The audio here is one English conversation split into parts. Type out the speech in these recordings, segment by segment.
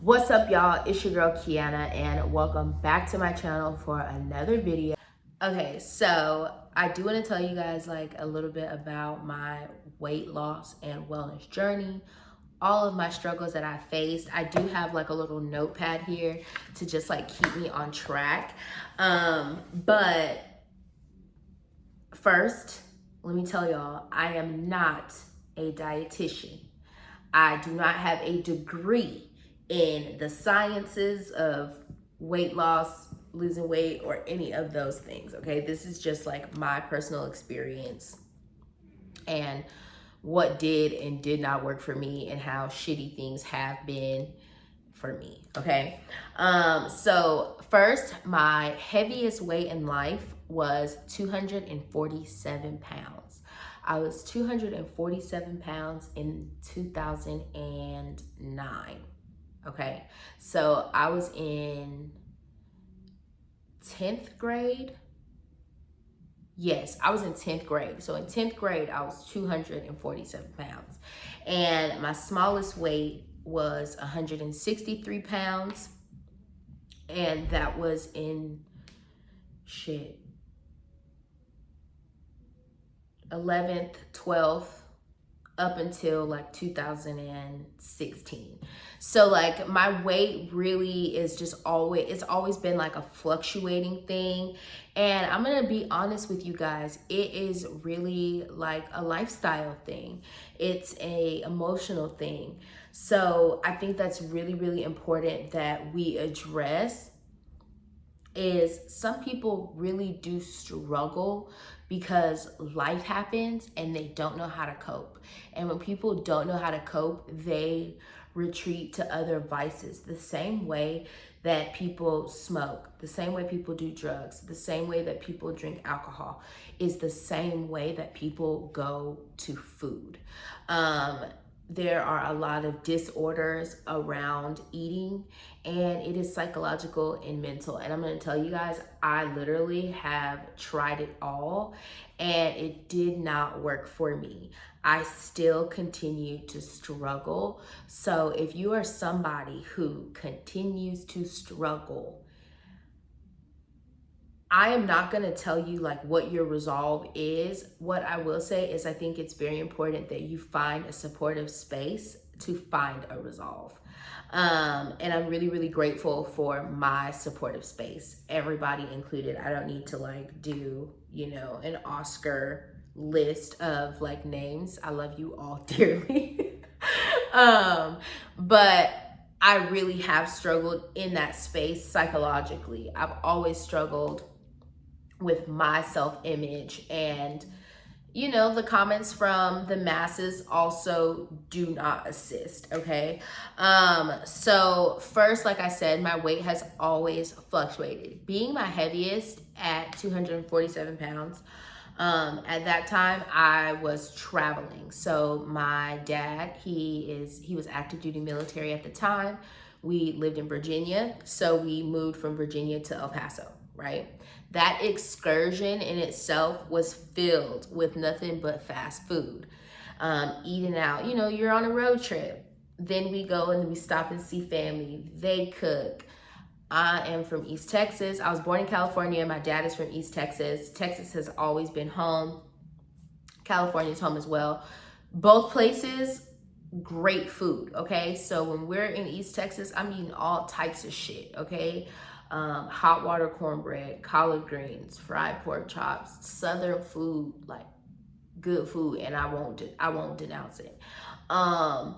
What's up, y'all? It's your girl Kiana, and welcome back to my channel for another video. Okay, so I do want to tell you guys like a little bit about my weight loss and wellness journey, all of my struggles that I faced. I do have like a little notepad here to just like keep me on track. But first, let me tell y'all, I am not a dietitian. I do not have a degree in the sciences of weight loss, losing weight, or any of those things, okay? This is just like my personal experience and what did and did not work for me and how shitty things have been for me, okay? So first, my heaviest weight in life was 247 pounds. I was 247 pounds in 2009, okay? So I was in 10th grade. Yes, I was in 10th grade. So in 10th grade, I was 247 pounds. And my smallest weight was 163 pounds. And that was in 11th, 12th, up until like 2016. So like my weight really is just it's always been like a fluctuating thing. And I'm gonna be honest with you guys, it is really like a lifestyle thing. It's a emotional thing. So I think that's really, really important that we address is some people really do struggle because life happens and they don't know how to cope. And when people don't know how to cope, they retreat to other vices the same way that people smoke, the same way people do drugs, the same way that people drink alcohol is the same way that people go to food. There are a lot of disorders around eating, and it is psychological and mental. And I'm going to tell you guys, I literally have tried it all and it did not work for me. I still continue to struggle. So if you are somebody who continues to struggle, I am not going to tell you like what your resolve is. What I will say is I think it's very important that you find a supportive space to find a resolve. And I'm really, really grateful for my supportive space, everybody included. I don't need to like do, an Oscar list of like names. I love you all dearly. But I really have struggled in that space psychologically. I've always struggled with my self-image, and the comments from the masses also do not assist, okay? So first, like I said, my weight has always fluctuated. Being my heaviest at 247 pounds, at that time I was traveling. So my dad, he was active duty military at the time. We lived in Virginia, so we moved from Virginia to El Paso, right? That excursion in itself was filled with nothing but fast food, eating out. You're on a road trip. Then we go and we stop and see family. They cook. I am from East Texas. I was born in California. My dad is from East Texas. Texas has always been home. California's home as well. Both places, great food, okay? So when we're in East Texas, I'm eating all types of shit, okay? Hot water cornbread, collard greens, fried pork chops, Southern food, like good food, and I won't denounce it. But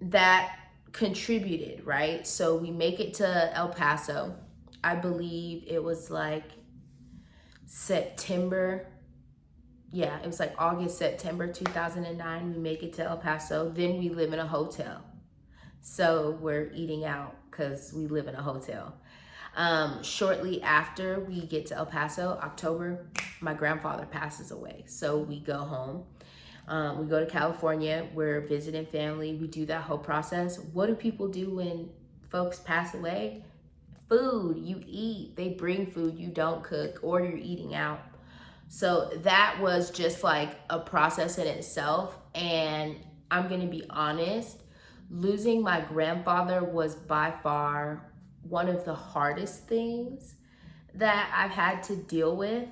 that contributed, right? So we make it to El Paso. I believe it was like September. Yeah, it was like August, September 2009. We make it to El Paso. Then we live in a hotel. So we're eating out because we live in a hotel. Shortly after we get to El Paso, October, my grandfather passes away. So we go home. We go to California. We're visiting family. We do that whole process. What do people do when folks pass away? Food. You eat. They bring food. You don't cook, or you're eating out. So that was just like a process in itself. And I'm going to be honest, losing my grandfather was by far one of the hardest things that I've had to deal with.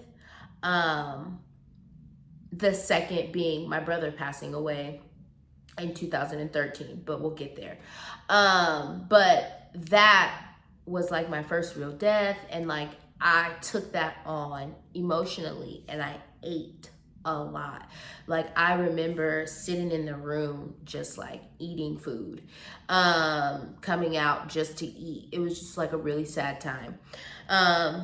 The second being my brother passing away in 2013, but we'll get there. But that was like my first real death, and like I took that on emotionally, and I ate a lot. Like I remember sitting in the room just like eating food, coming out just to eat. It was just like a really sad time.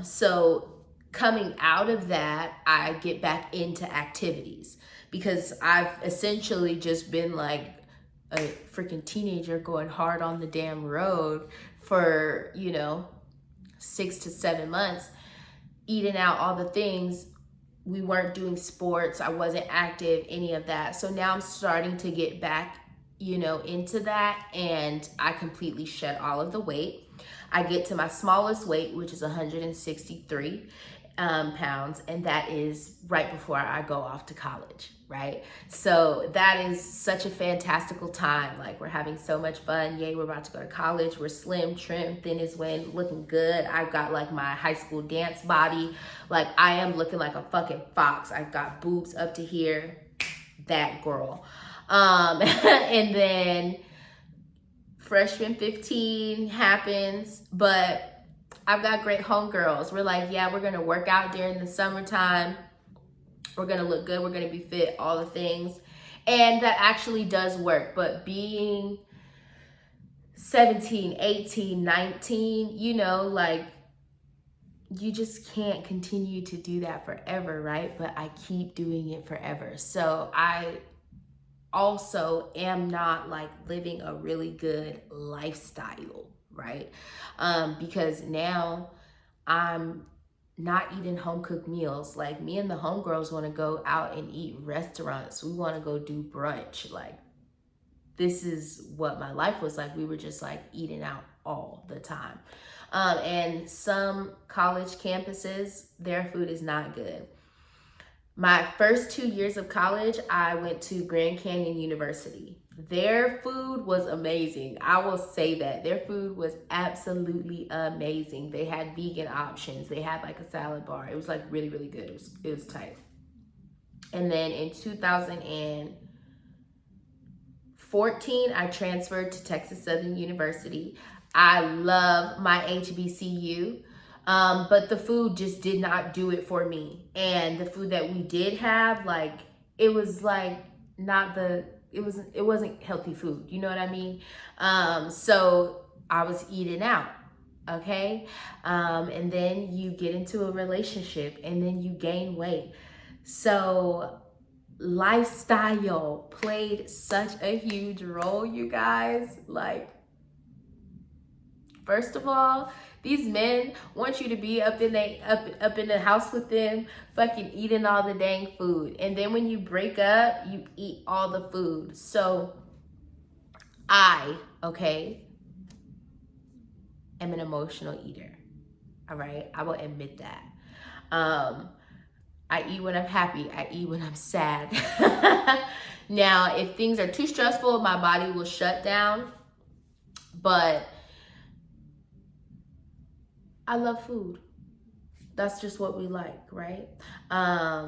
So coming out of that, I get back into activities because I've essentially just been like a freaking teenager going hard on the damn road for, 6 to 7 months, eating out all the things. We weren't doing sports. I wasn't active, any of that. So now I'm starting to get back, into that, and I completely shed all of the weight. I get to my smallest weight, which is 163 pounds, and that is right before I go off to college, right? So that is such a fantastical time. Like we're having so much fun. Yay, we're about to go to college. We're slim, trim, thin as wind, looking good. I've got like my high school dance body. Like I am looking like a fucking fox. I've got boobs up to here. That girl. And then freshman 15 happens, but I've got great homegirls. We're like, yeah, we're going to work out during the summertime. We're going to look good. We're going to be fit, all the things. And that actually does work. But being 17, 18, 19, like you just can't continue to do that forever, right? But I keep doing it forever. So I also am not like living a really good lifestyle, right? Because now I'm not eating home cooked meals. Like me and the homegirls want to go out and eat restaurants. We want to go do brunch. Like this is what my life was like. We were just like eating out all the time. And some college campuses, their food is not good. My first 2 years of college, I went to Grand Canyon University. Their food was amazing. I will say that. Their food was absolutely amazing. They had vegan options. They had like a salad bar. It was like really, really good. It was tight. And then in 2014, I transferred to Texas Southern University. I love my HBCU. But the food just did not do it for me. And the food that we did have, like, it was like it wasn't healthy food. You know what I mean? So I was eating out. Okay. And then you get into a relationship and then you gain weight. So lifestyle played such a huge role, you guys. Like, first of all, these men want you to be up in the house with them, fucking eating all the dang food. And then when you break up, you eat all the food. So I, am an emotional eater. All right, I will admit that. I eat when I'm happy. I eat when I'm sad. Now, if things are too stressful, my body will shut down. But I love food. That's just what we like, right? My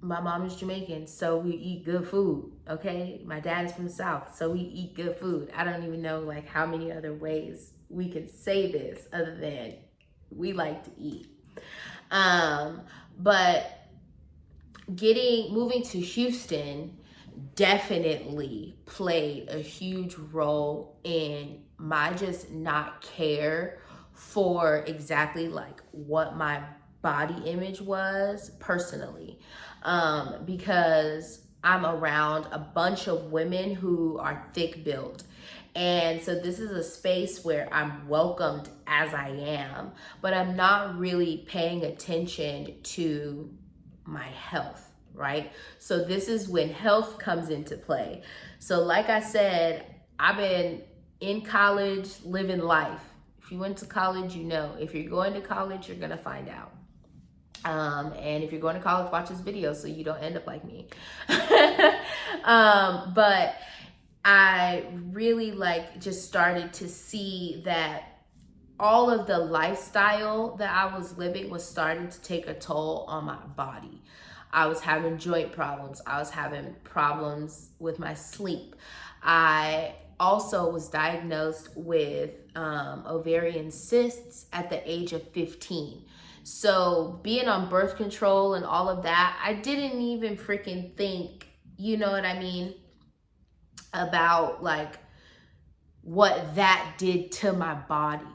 mom is Jamaican, so we eat good food, okay? My dad is from the South, so we eat good food. I don't even know like how many other ways we can say this other than we like to eat. But moving to Houston definitely played a huge role in my just not care for exactly like what my body image was personally, because I'm around a bunch of women who are thick built. And so this is a space where I'm welcomed as I am, but I'm not really paying attention to my health, right? So this is when health comes into play. So like I said, I've been in college living life. If you went to college, you know. If you're going to college, you're gonna find out. And if you're going to college, watch this video so you don't end up like me. But I really just started to see that all of the lifestyle that I was living was starting to take a toll on my body. I was having joint problems. I was having problems with my sleep. I also was diagnosed with ovarian cysts at the age of 15. So being on birth control and all of that, I didn't even freaking think, you know what I mean, about what that did to my body.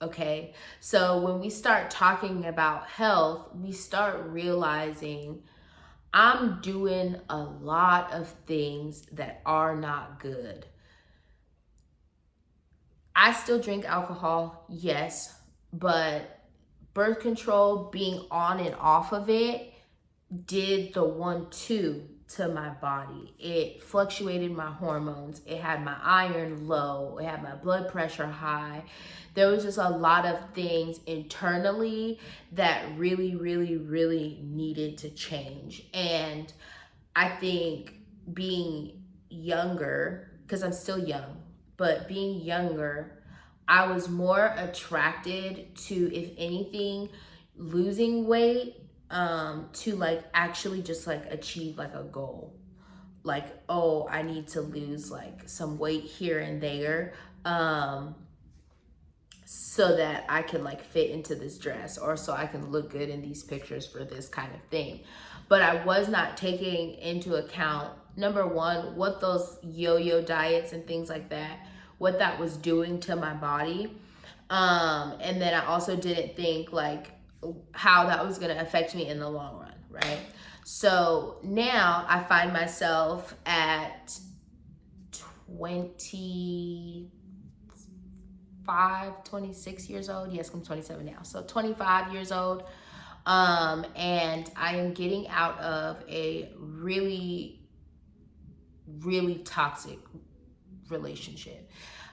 Okay. So when we start talking about health, we start realizing I'm doing a lot of things that are not good. I still drink alcohol, yes, but birth control, being on and off of it, did the 1-2 to my body. It fluctuated my hormones. It had my iron low. It had my blood pressure high. There was just a lot of things internally that really, really, really needed to change. And I think being younger, because I'm still young, but being younger, I was more attracted to, if anything, losing weight, to actually just achieve a goal. Oh, I need to lose some weight here and there, so that I can fit into this dress, or so I can look good in these pictures for this kind of thing. But I was not taking into account, number one, what those yo-yo diets and things like that, what that was doing to my body. And then I also didn't think how that was going to affect me in the long run, right? So now I find myself at 26 years old. Yes, I'm 27 now. So 25 years old. And I am getting out of a really, really toxic relationship.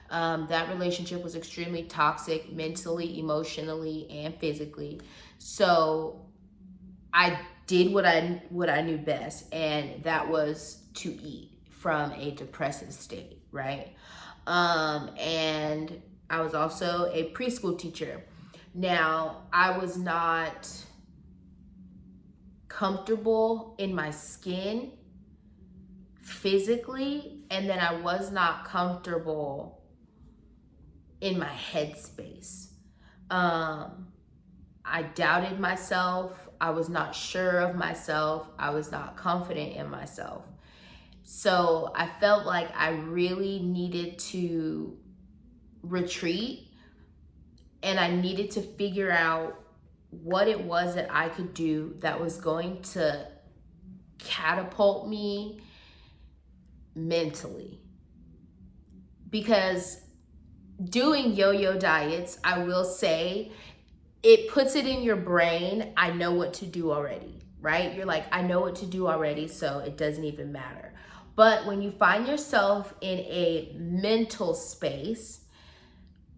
That relationship was extremely toxic, mentally, emotionally, and physically. So I did what I knew best, and that was to eat from a depressive state, right? And I was also a preschool teacher. Now, I was not comfortable in my skin physically, and then I was not comfortable in my headspace. I doubted myself. I was not sure of myself. I was not confident in myself. So I felt like I really needed to retreat, and I needed to figure out what it was that I could do that was going to catapult me mentally. Because doing yo-yo diets, I will say, it puts it in your brain, I know what to do already, right? You're like, I know what to do already, so it doesn't even matter. But when you find yourself in a mental space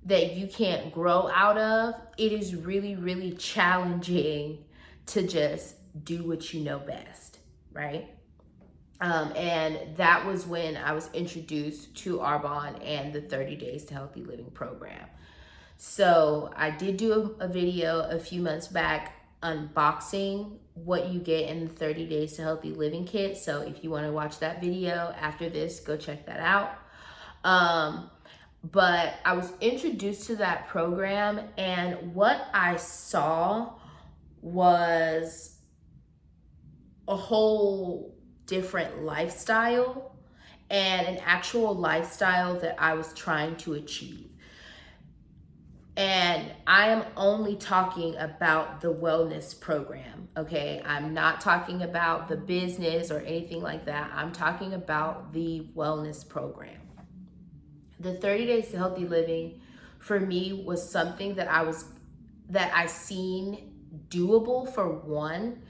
that you can't grow out of, it is really, really challenging to just do what you know best, right? And that was when I was introduced to Arbonne and the 30 Days to Healthy Living program. So I did do a video a few months back unboxing what you get in the 30 Days to Healthy Living kit. So if you want to watch that video after this, go check that out. But I was introduced to that program, and what I saw was a whole different lifestyle, and an actual lifestyle that I was trying to achieve. And I am only talking about the wellness program, okay? I'm not talking about the business or anything like that. I'm talking about the wellness program. The 30 Days to Healthy Living for me was something that I seen doable, for one,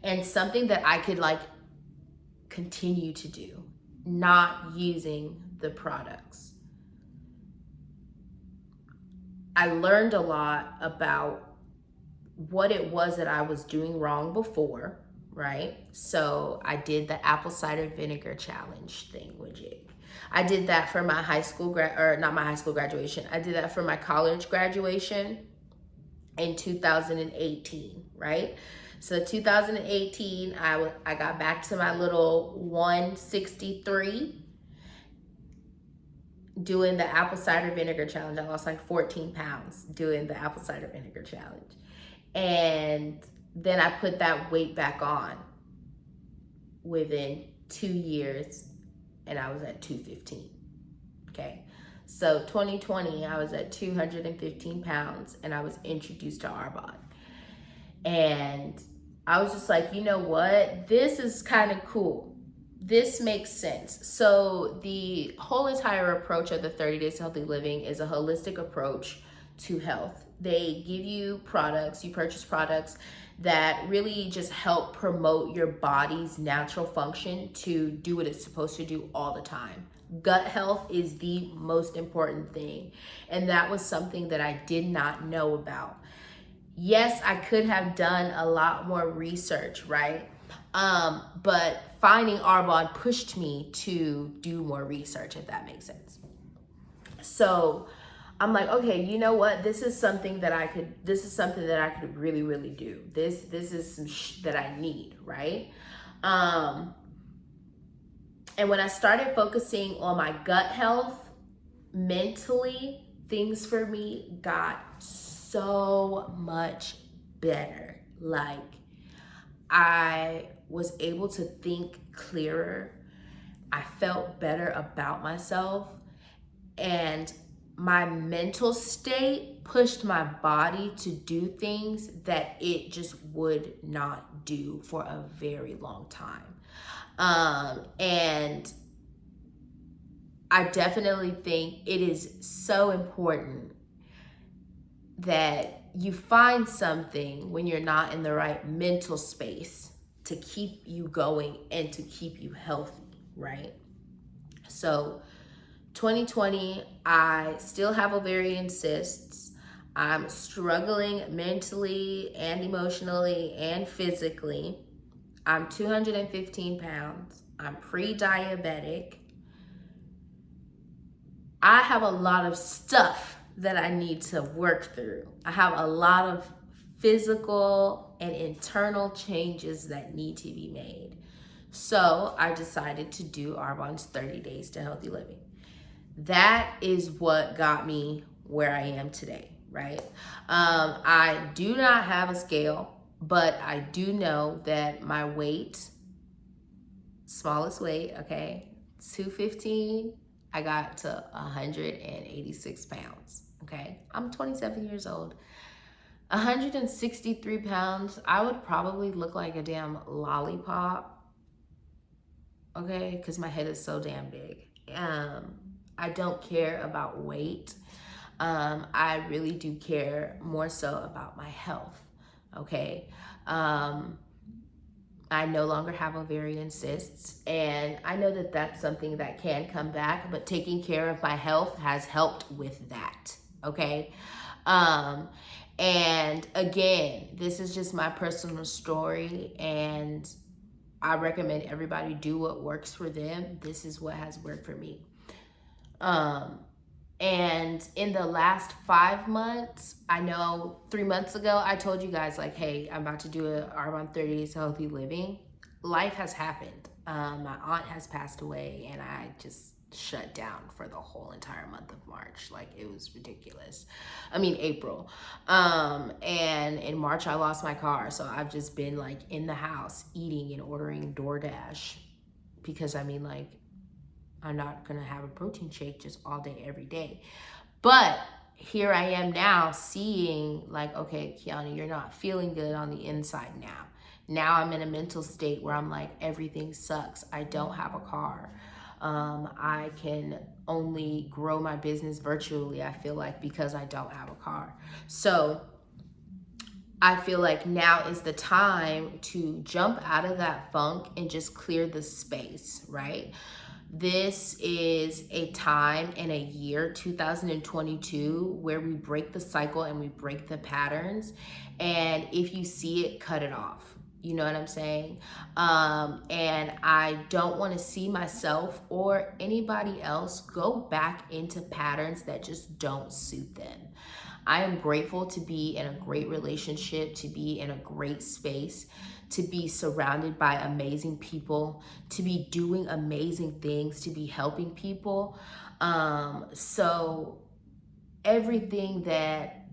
and something that I could continue to do, not using the products. I learned a lot about what it was that I was doing wrong before, right? So I did the apple cider vinegar challenge thing with Jake. I did that for my high school or not my high school graduation. I did that for my college graduation in 2018, right? So 2018, I got back to my little 163 doing the apple cider vinegar challenge. I lost like 14 pounds doing the apple cider vinegar challenge. And then I put that weight back on within 2 years, and I was at 215. Okay. So 2020, I was at 215 pounds and I was introduced to Arbonne. And I was just like, you know what? This is kind of cool. This makes sense. So the whole entire approach of the 30 Days to Healthy Living is a holistic approach to health. They give you products, you purchase products that really just help promote your body's natural function to do what it's supposed to do all the time. Gut health is the most important thing. And that was something that I did not know about. Yes, I could have done a lot more research, right? But finding Arbonne pushed me to do more research, if that makes sense. So I'm like, okay, you know what? This is something that I could really, really do. This is some that I need, right? And when I started focusing on my gut health, mentally, things for me got so much better. Like, I was able to think clearer. I felt better about myself, and my mental state pushed my body to do things that it just would not do for a very long time. And I definitely think it is so important that you find something when you're not in the right mental space to keep you going and to keep you healthy, right? So 2020, I still have ovarian cysts. I'm struggling mentally and emotionally and physically. I'm 215 pounds. I'm pre-diabetic. I have a lot of stuff that I need to work through. I have a lot of physical and internal changes that need to be made. So I decided to do Arbonne's 30 Days to Healthy Living. That is what got me where I am today, right? I do not have a scale, but I do know that my weight, smallest weight, okay, 215, I got to 186 pounds, okay? I'm 27 years old. 163 pounds, I would probably look like a damn lollipop, okay? Because my head is so damn big. I don't care about weight. I really do care more so about my health, okay? I no longer have ovarian cysts, and I know that that's something that can come back, but taking care of my health has helped with that, okay? And again, this is just my personal story, and I recommend everybody do what works for them. This is what has worked for me. And in the last 5 months, I know 3 months ago, I told you guys like, hey, I'm about to do a Arbonne 30 Days to Healthy Living. Life has happened. My aunt has passed away, and I just shut down for the whole entire month of March. Like, it was ridiculous. I mean, April. And in March, I lost my car. So I've just been like in the house eating and ordering DoorDash because I mean, like, I'm not gonna have a protein shake just all day, every day. But here I am now seeing like, okay, Kiana, you're not feeling good on the inside now. Now I'm in a mental state where I'm like, everything sucks. I don't have a car. I can only grow my business virtually, I feel like, because I don't have a car. So I feel like now is the time to jump out of that funk and just clear the space, right? This is a time in a year, 2022, where we break the cycle and we break the patterns. And if you see it, cut it off. You know what I'm saying? And I don't want to see myself or anybody else go back into patterns that just don't suit them. I am grateful to be in a great relationship, to be in a great space, to be surrounded by amazing people, to be doing amazing things, to be helping people. So everything that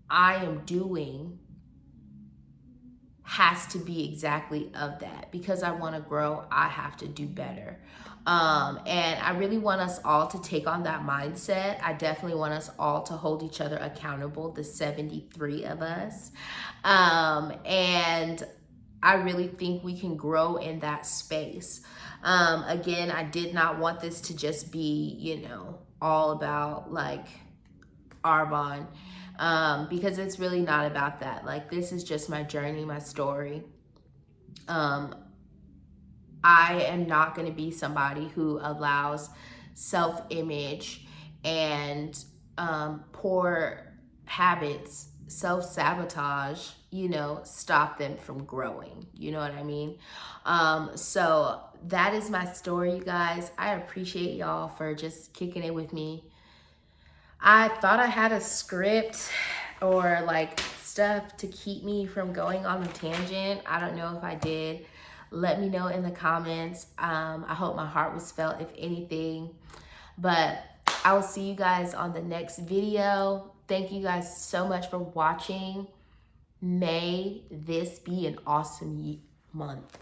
I am doing has to be exactly of that. Because I want to grow, I have to do better. And I really want us all to take on that mindset. I definitely want us all to hold each other accountable, the 73 of us. And I really think we can grow in that space. Again, I did not want this to just be, all about like Arbonne, because it's really not about that. Like, this is just my journey, my story. I am not going to be somebody who allows self-image and poor habits, self-sabotage, stop them from growing. You know what I mean? So that is my story, you guys. I appreciate y'all for just kicking it with me. I thought I had a script or like stuff to keep me from going on a tangent. I don't know if I did. Let me know in the comments. I hope my heart was felt, if anything. But I will see you guys on the next video. Thank you guys so much for watching. May this be an awesome month.